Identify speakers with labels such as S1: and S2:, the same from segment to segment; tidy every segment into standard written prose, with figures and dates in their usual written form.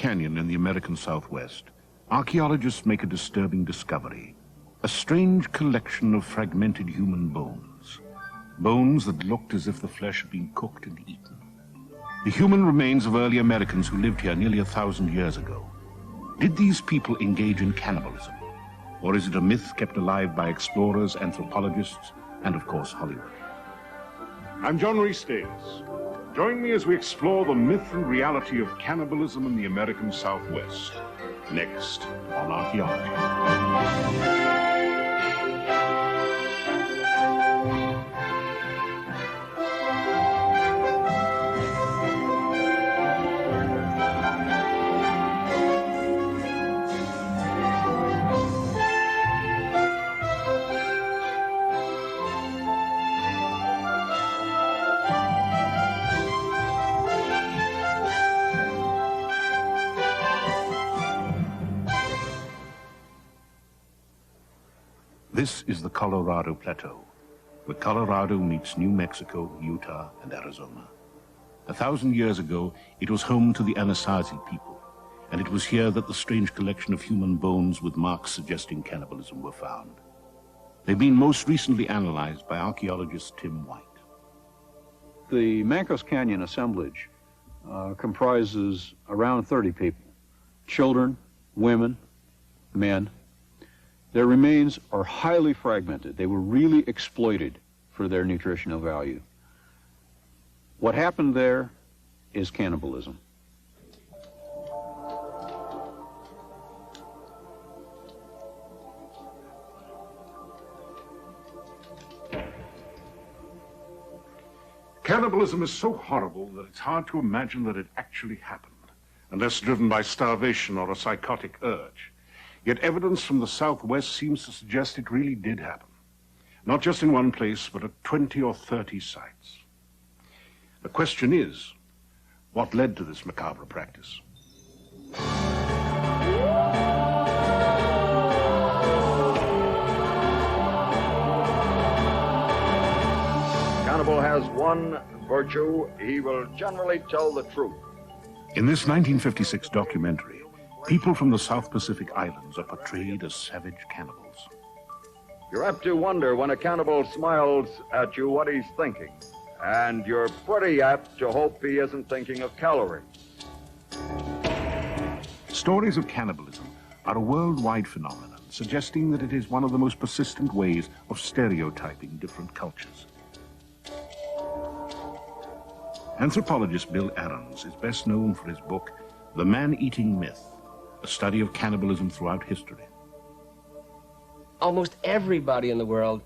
S1: Canyon in the American Southwest, archaeologists make a disturbing discovery, a strange collection of fragmented human bones. Bones that looked as if the flesh had been cooked and eaten. The human remains of early Americans who lived here nearly 1,000 years ago. Did these people engage in cannibalism? Or is it a myth kept alive by explorers, anthropologists, and of course Hollywood? I'm John Rhys Davis. Join me as we explore the myth and reality of cannibalism in the American Southwest. Next on Archaeology. This is the Colorado Plateau, where Colorado meets New Mexico, Utah, and Arizona. 1,000 years ago, it was home to the Anasazi people, and it was here that the strange collection of human bones with marks suggesting cannibalism were found. They've been most recently analyzed by archaeologist Tim White.
S2: The Mancos Canyon assemblage comprises around 30 people, children, women, men. Their remains are highly fragmented. They were really exploited for their nutritional value. What happened there is cannibalism.
S1: Cannibalism is so horrible that it's hard to imagine that it actually happened, unless driven by starvation or a psychotic urge. Yet evidence from the Southwest seems to suggest it really did happen. Not just in one place, but at 20 or 30 sites. The question is, what led to this macabre practice?
S3: Cannibal has one virtue: he will generally tell the truth.
S1: In this 1956 documentary, people from the South Pacific Islands are portrayed as savage cannibals.
S3: You're apt to wonder when a cannibal smiles at you what he's thinking. And you're pretty apt to hope he isn't thinking of calories.
S1: Stories of cannibalism are a worldwide phenomenon, suggesting that it is one of the most persistent ways of stereotyping different cultures. Anthropologist Bill Ahrens is best known for his book, The Man-Eating Myth, a study of cannibalism throughout history.
S4: Almost everybody in the world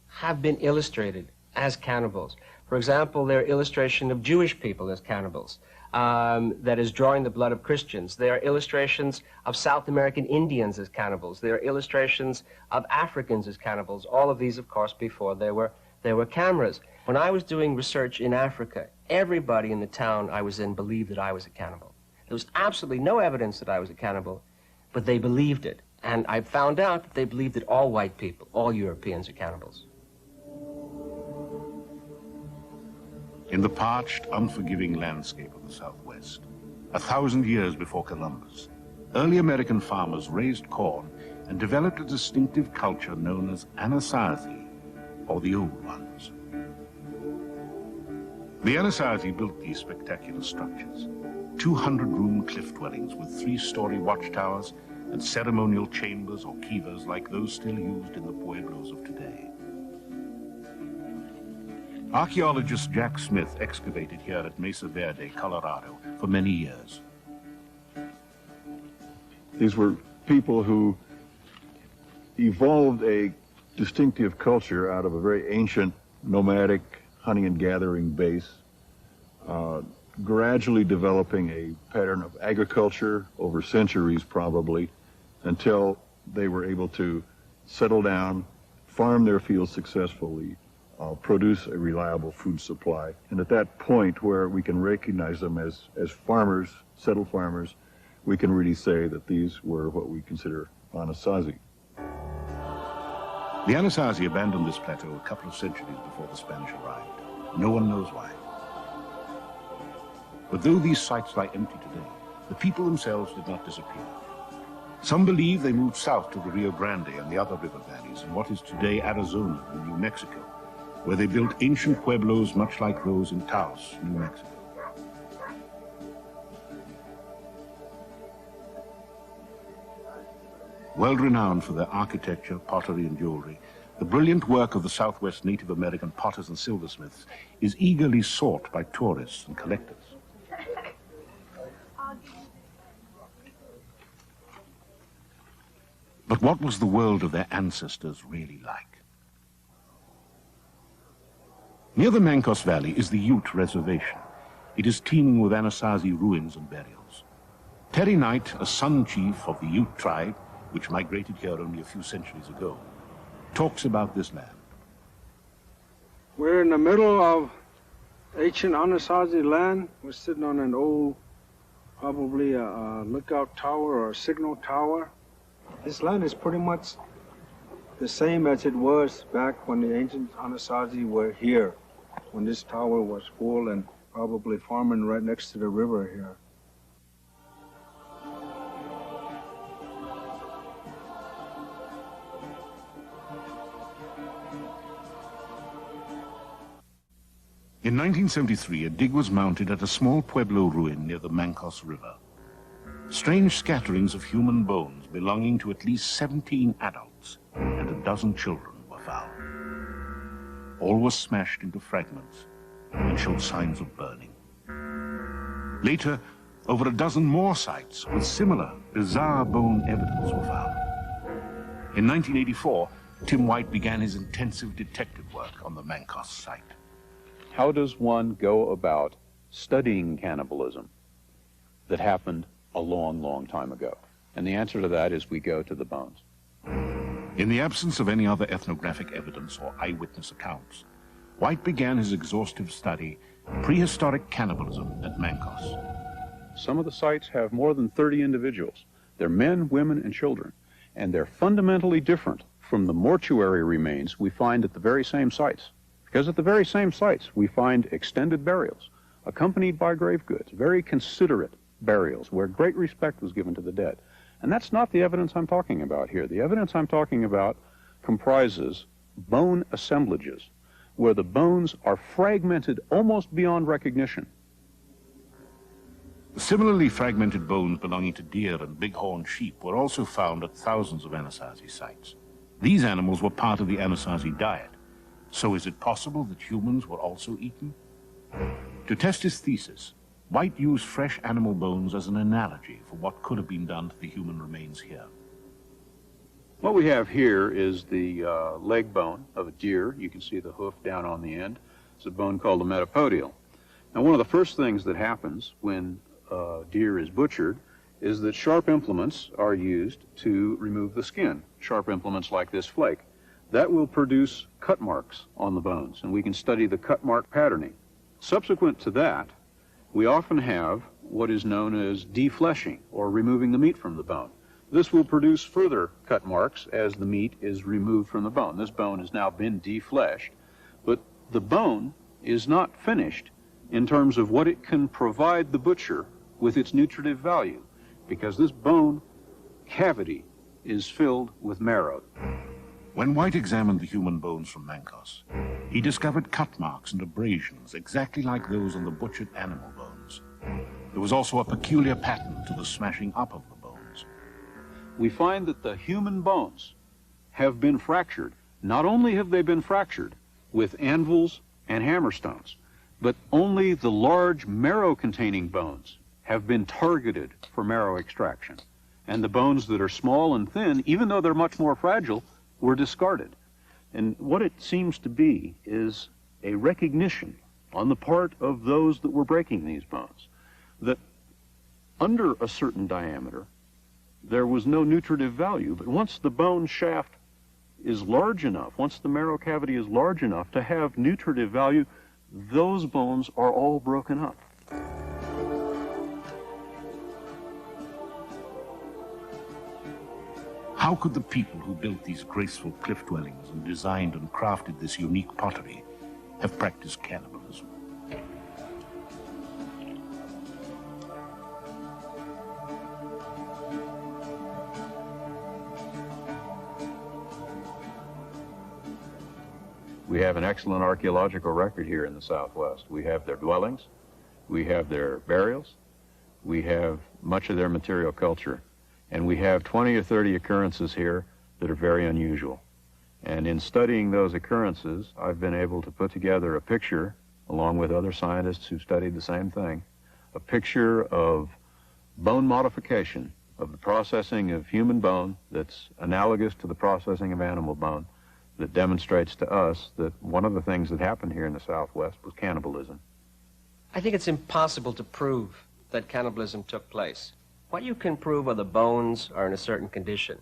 S4: have been illustrated as cannibals. For example, their illustration of Jewish people as cannibals, that is drawing the blood of Christians. There are illustrations of South American Indians as cannibals. There are illustrations of Africans as cannibals. All of these, of course, before there were cameras. When I was doing research in Africa, everybody in the town I was in believed that I was a cannibal. There was absolutely no evidence that I was a cannibal, but they believed it. And I found out that they believed that all white people, all Europeans, are cannibals.
S1: In the parched, unforgiving landscape of the Southwest, 1,000 years before Columbus, early American farmers raised corn and developed a distinctive culture known as Anasazi, or the Old Ones. The Anasazi built these spectacular structures, 200-room cliff dwellings with 3-story watchtowers and ceremonial chambers or kivas like those still used in the pueblos of today. Archaeologist Jack Smith excavated here at Mesa Verde, Colorado, for many years.
S2: These were people who evolved a distinctive culture out of a very ancient nomadic hunting and gathering base, gradually developing a pattern of agriculture over centuries probably, until they were able to settle down, farm their fields successfully, produce a reliable food supply. And at that point where we can recognize them as farmers, settled farmers, we can really say that these were what we consider Anasazi.
S1: The Anasazi abandoned this plateau a couple of centuries before the Spanish arrived. No one knows why. But though these sites lie empty today, the people themselves did not disappear. Some believe they moved south to the Rio Grande and the other river valleys in what is today Arizona and New Mexico, where they built ancient pueblos much like those in Taos, New Mexico. Well renowned for their architecture, pottery, and jewelry, the brilliant work of the Southwest Native American potters and silversmiths is eagerly sought by tourists and collectors. But what was the world of their ancestors really like? Near the Mancos Valley is the Ute Reservation. It is teeming with Anasazi ruins and burials. Terry Knight, a Sun chief of the Ute tribe, which migrated here only a few centuries ago, talks about this land.
S5: We're in the middle of ancient Anasazi land. We're sitting on an old, probably a lookout tower or a signal tower. This land is pretty much the same as it was back when the ancient Anasazi were here, when this tower was full and probably farming right next to the river here.
S1: In 1973, a dig was mounted at a small Pueblo ruin near the Mancos River. Strange scatterings of human bones belonging to at least 17 adults and a dozen children were found. All were smashed into fragments and showed signs of burning. Later, over a dozen more sites with similar bizarre bone evidence were found. In 1984, Tim White began his intensive detective work on the Mancos site.
S6: How does one go about studying cannibalism that happened a long, long time ago? And the answer to that is we go to the bones.
S1: In the absence of any other ethnographic evidence or eyewitness accounts, White began his exhaustive study of prehistoric cannibalism at Mancos.
S6: Some of the sites have more than 30 individuals. They're men, women, and children. And they're fundamentally different from the mortuary remains we find at the very same sites. Because at the very same sites, we find extended burials, accompanied by grave goods, very considerate burials, where great respect was given to the dead. And that's not the evidence I'm talking about here. The evidence I'm talking about comprises bone assemblages, where the bones are fragmented almost beyond recognition.
S1: Similarly fragmented bones belonging to deer and bighorn sheep were also found at thousands of Anasazi sites. These animals were part of the Anasazi diet. So is it possible that humans were also eaten? To test his thesis, White used fresh animal bones as an analogy for what could have been done to the human remains here.
S6: What we have here is the leg bone of a deer. You can see the hoof down on the end. It's a bone called the metapodial. Now, one of the first things that happens when a deer is butchered is that sharp implements are used to remove the skin, sharp implements like this flake. That will produce cut marks on the bones, and we can study the cut mark patterning. Subsequent to that, we often have what is known as defleshing, or removing the meat from the bone. This will produce further cut marks as the meat is removed from the bone. This bone has now been defleshed, but the bone is not finished in terms of what it can provide the butcher with its nutritive value, because this bone cavity is filled with marrow.
S1: When White examined the human bones from Mancos, he discovered cut marks and abrasions exactly like those on the butchered animal bones. There was also a peculiar pattern to the smashing up of the bones.
S6: We find that the human bones have been fractured. Not only have they been fractured with anvils and hammerstones, but only the large marrow-containing bones have been targeted for marrow extraction. And the bones that are small and thin, even though they're much more fragile, were discarded. And what it seems to be is a recognition on the part of those that were breaking these bones that under a certain diameter there was no nutritive value, but once the bone shaft is large enough, once the marrow cavity is large enough to have nutritive value, those bones are all broken up.
S1: How could the people who built these graceful cliff dwellings and designed and crafted this unique pottery have practiced cannibalism?
S6: We have an excellent archaeological record here in the Southwest. We have their dwellings, we have their burials, we have much of their material culture, and we have 20 or 30 occurrences here that are very unusual. And in studying those occurrences, I've been able to put together a picture, along with other scientists who studied the same thing, a picture of bone modification, of the processing of human bone that's analogous to the processing of animal bone, that demonstrates to us that one of the things that happened here in the Southwest was cannibalism.
S4: I think it's impossible to prove that cannibalism took place. What you can prove are the bones are in a certain condition.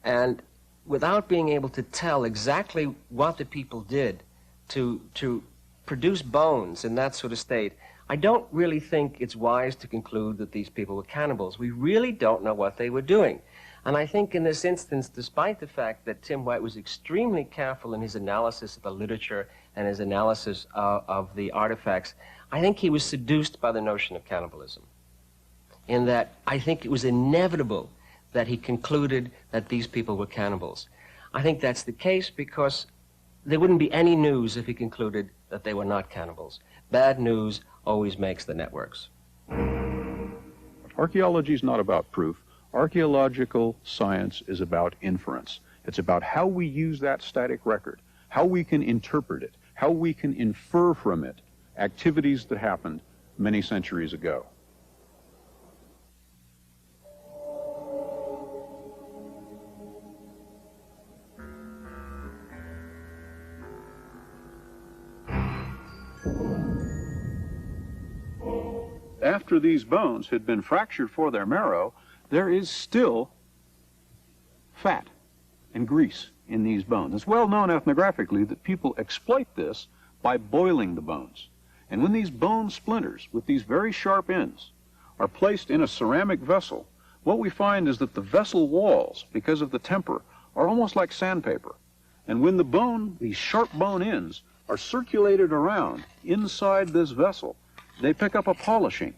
S4: And without being able to tell exactly what the people did to produce bones in that sort of state, I don't really think it's wise to conclude that these people were cannibals. We really don't know what they were doing. And I think in this instance, despite the fact that Tim White was extremely careful in his analysis of the literature and his analysis of the artifacts, I think he was seduced by the notion of cannibalism. In that I think it was inevitable that he concluded that these people were cannibals. I think that's the case because there wouldn't be any news if he concluded that they were not cannibals. Bad news always makes the networks.
S6: Archaeology is not about proof. Archaeological science is about inference. It's about how we use that static record, how we can interpret it, how we can infer from it activities that happened many centuries ago. After these bones had been fractured for their marrow, there is still fat and grease in these bones. It's well known ethnographically that people exploit this by boiling the bones. And when these bone splinters with these very sharp ends are placed in a ceramic vessel, what we find is that the vessel walls, because of the temper, are almost like sandpaper. And when the bone, these sharp bone ends, are circulated around inside this vessel, they pick up a polishing.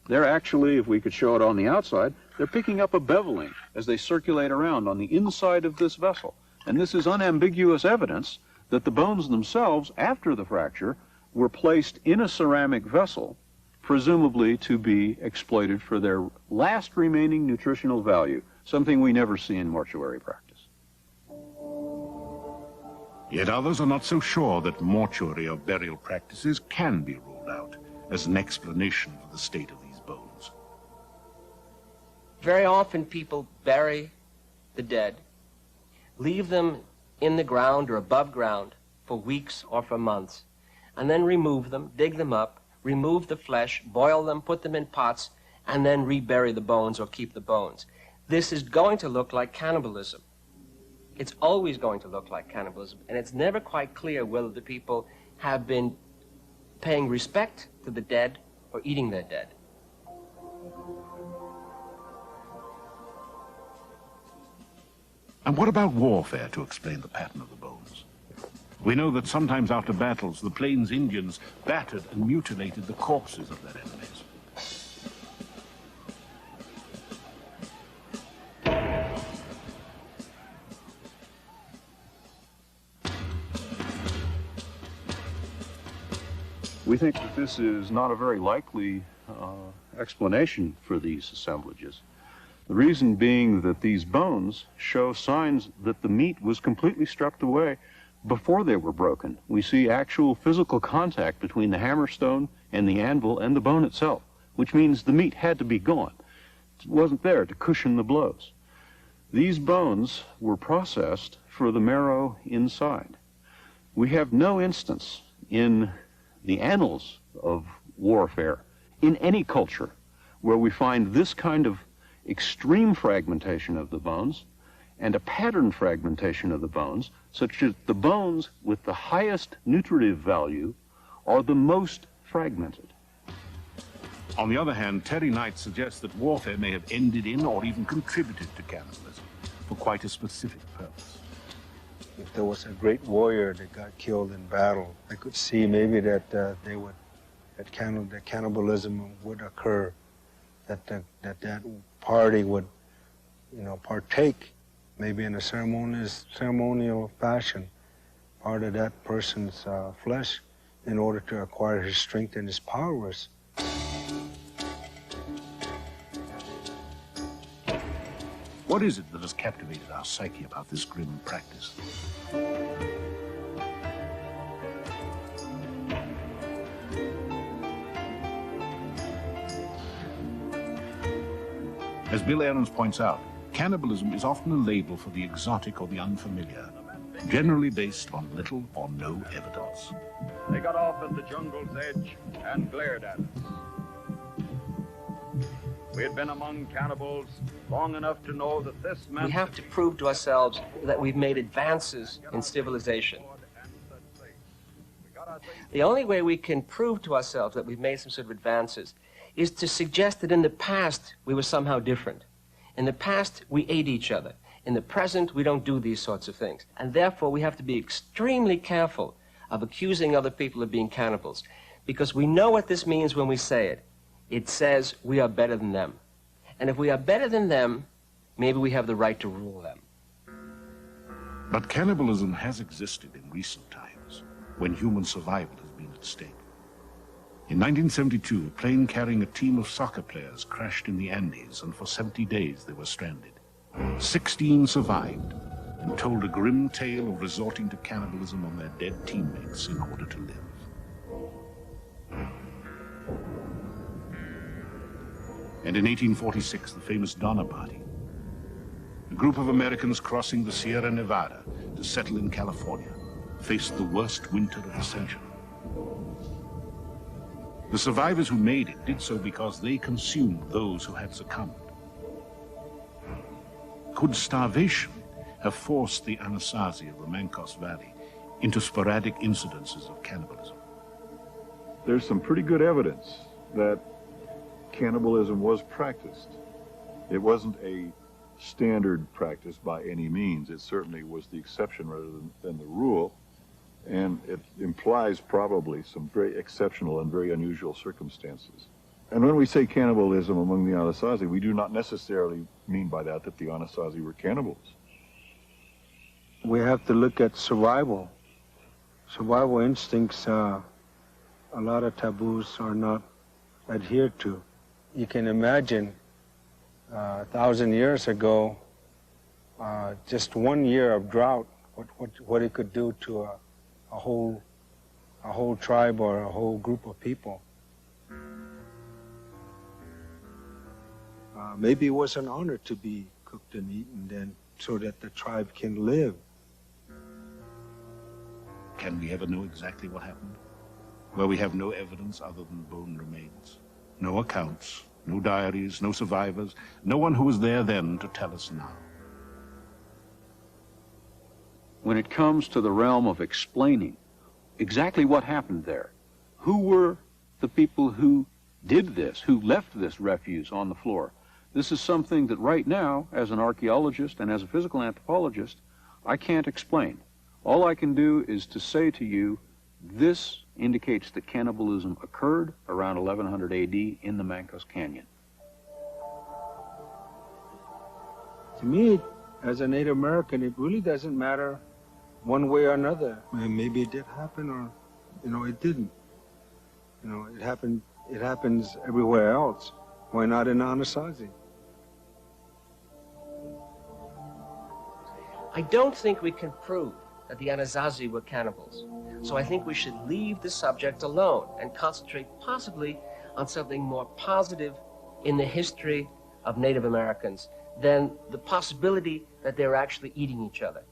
S6: They're actually, if we could show it on the outside, they're picking up a beveling as they circulate around on the inside of this vessel. And this is unambiguous evidence that the bones themselves, after the fracture, were placed in a ceramic vessel, presumably to be exploited for their last remaining nutritional value, something we never see in mortuary practice.
S1: Yet others are not so sure that mortuary or burial practices can be ruled out as an explanation for the state of these bones.
S4: Very often people bury the dead, leave them in the ground or above ground for weeks or for months, and then remove them, dig them up, remove the flesh, boil them, put them in pots, and then rebury the bones or keep the bones. This is going to look like cannibalism. It's always going to look like cannibalism, and it's never quite clear whether the people have been paying respect to the dead or eating their dead.
S1: And what about warfare to explain the pattern of the bones? We know that sometimes after battles, the Plains Indians battered and mutilated the corpses of their enemies.
S6: We think that this is not a very likely explanation for these assemblages. The reason being that these bones show signs that the meat was completely stripped away before they were broken. We see actual physical contact between the hammerstone and the anvil and the bone itself, which means the meat had to be gone. It wasn't there to cushion the blows. These bones were processed for the marrow inside. We have no instance in the annals of warfare in any culture where we find this kind of extreme fragmentation of the bones and a pattern fragmentation of the bones, such that the bones with the highest nutritive value are the most fragmented.
S1: On the other hand, Terry Knight suggests that warfare may have ended in or even contributed to cannibalism for quite a specific purpose.
S5: If there was a great warrior that got killed in battle, I could see maybe that that cannibalism would occur, that party would, partake maybe in a ceremonial fashion part of that person's flesh in order to acquire his strength and his powers.
S1: What is it that has captivated our psyche about this grim practice? As Bill Ahrens points out, cannibalism is often a label for the exotic or the unfamiliar, generally based on little or no evidence.
S3: They got off at the jungle's edge and glared at us. We had been among cannibals long enough to know that this meant...
S4: We have to prove to ourselves that we've made advances in civilization. The only way we can prove to ourselves that we've made some sort of advances is to suggest that in the past we were somehow different. In the past, we ate each other. In the present, we don't do these sorts of things. And therefore, we have to be extremely careful of accusing other people of being cannibals, because we know what this means when we say it. It says we are better than them. And if we are better than them, maybe we have the right to rule them.
S1: But cannibalism has existed in recent times, when human survival has been at stake. In 1972, a plane carrying a team of soccer players crashed in the Andes, and for 70 days they were stranded. 16 survived and told a grim tale of resorting to cannibalism on their dead teammates in order to live. And in 1846, the famous Donner Party, a group of Americans crossing the Sierra Nevada to settle in California, faced the worst winter of the century. The survivors who made it did so because they consumed those who had succumbed. Could starvation have forced the Anasazi of the Mancos Valley into sporadic incidences of cannibalism?
S2: There's some pretty good evidence that cannibalism was practiced. It wasn't a standard practice by any means. It certainly was the exception rather than the rule. And it implies probably some very exceptional and very unusual circumstances. And when we say cannibalism among the Anasazi, we do not necessarily mean by that the Anasazi were cannibals.
S5: We have to look at survival. Survival instincts, a lot of taboos are not adhered to. You can imagine 1,000 years ago, just 1 year of drought, what it could do to a whole tribe or a whole group of people. Maybe it was an honor to be cooked and eaten then, so that the tribe can live.
S1: Can we ever know exactly what happened? Where we have no evidence other than bone remains. No accounts, no diaries, no survivors, no one who was there then to tell us now.
S6: When it comes to the realm of explaining exactly what happened there, who were the people who did this, who left this refuse on the floor? This is something that right now, as an archaeologist and as a physical anthropologist, I can't explain. All I can do is to say to you, this indicates that cannibalism occurred around 1100 AD in the Mancos Canyon.
S5: To me, as a Native American, it really doesn't matter one way or another. Maybe it did happen, or, it didn't. It happens everywhere else. Why not in Anasazi?
S4: I don't think we can prove that the Anasazi were cannibals. So I think we should leave the subject alone and concentrate possibly on something more positive in the history of Native Americans than the possibility that they're actually eating each other.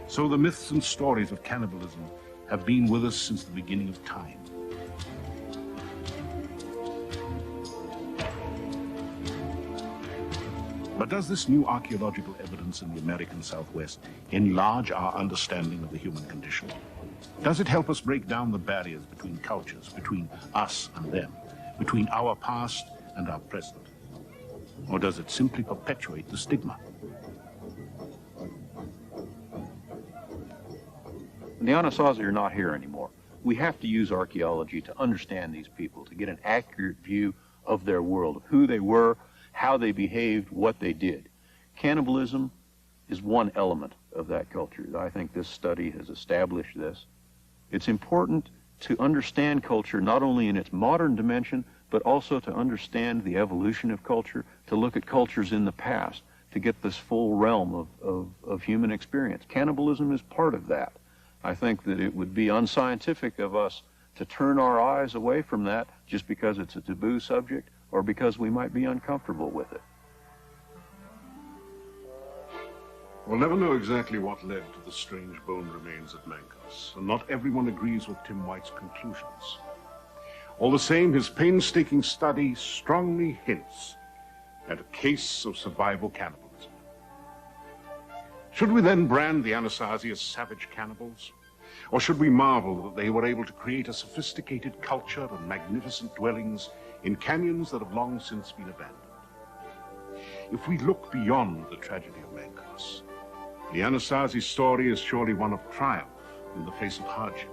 S1: So the myths and stories of cannibalism have been with us since the beginning of time. But does this new archaeological evidence in the American Southwest enlarge our understanding of the human condition? Does it help us break down the barriers between cultures, between us and them, between our past and our present? Or does it simply perpetuate the stigma?
S6: The Anasazi are not here anymore. We have to use archaeology to understand these people, to get an accurate view of their world, of who they were, how they behaved, what they did. Cannibalism is one element of that culture. I think this study has established this. It's important to understand culture not only in its modern dimension, but also to understand the evolution of culture, to look at cultures in the past, to get this full realm of human experience. Cannibalism is part of that. I think that it would be unscientific of us to turn our eyes away from that just because it's a taboo subject or because we might be uncomfortable with it.
S1: We'll never know exactly what led to the strange bone remains at Mancos, and not everyone agrees with Tim White's conclusions. All the same, his painstaking study strongly hints at a case of survival cannibalism. Should we then brand the Anasazi as savage cannibals? Or should we marvel that they were able to create a sophisticated culture and magnificent dwellings in canyons that have long since been abandoned? If we look beyond the tragedy of Mancos, the Anasazi story is surely one of triumph in the face of hardship.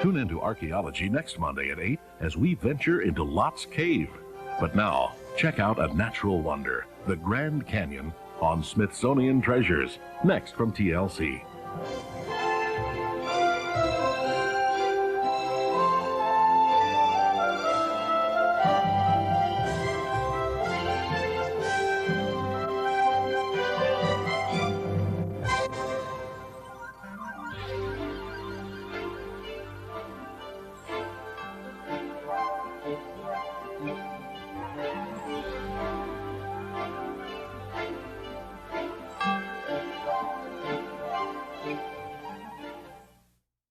S7: Tune into Archaeology next Monday at 8 as we venture into Lot's Cave. But now, check out a natural wonder, the Grand Canyon, on Smithsonian Treasures, next from TLC.